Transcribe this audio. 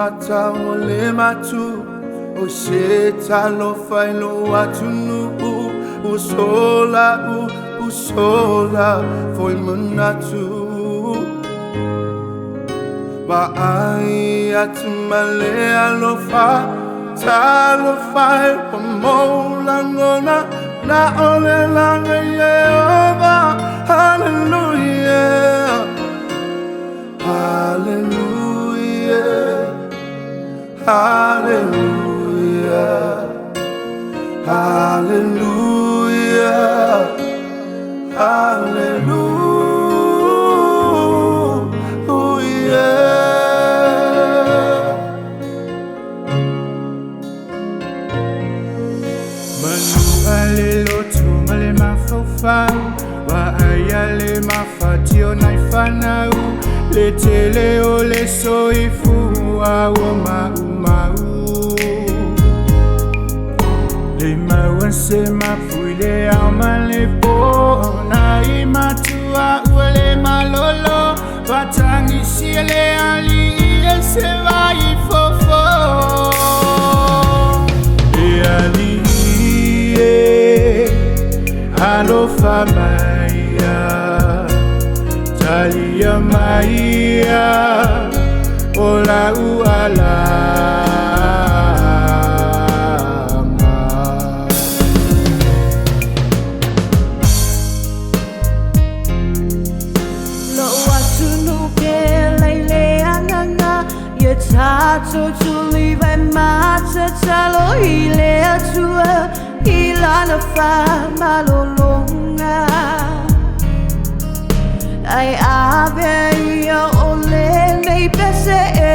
mata ole matu o sheta lo fai lo atunu usola foi manatu ba ai atmale alofa talo fai pomola ngona na ole langa Yehova hallelujah hallelujah hallelujah hallelujah hallelujah manu alelo tumale mafofa wa ayale mafatio naifanau letele ole soifu awo mau le mawanse mafuile amale po na imatua ule malolo watangi siele ali ese vai fofo e ali alofa Maia talia Maia ola uala Tato tuli vai mata talo ile atua ilana fa malolonga ai ave yo ole nei pese e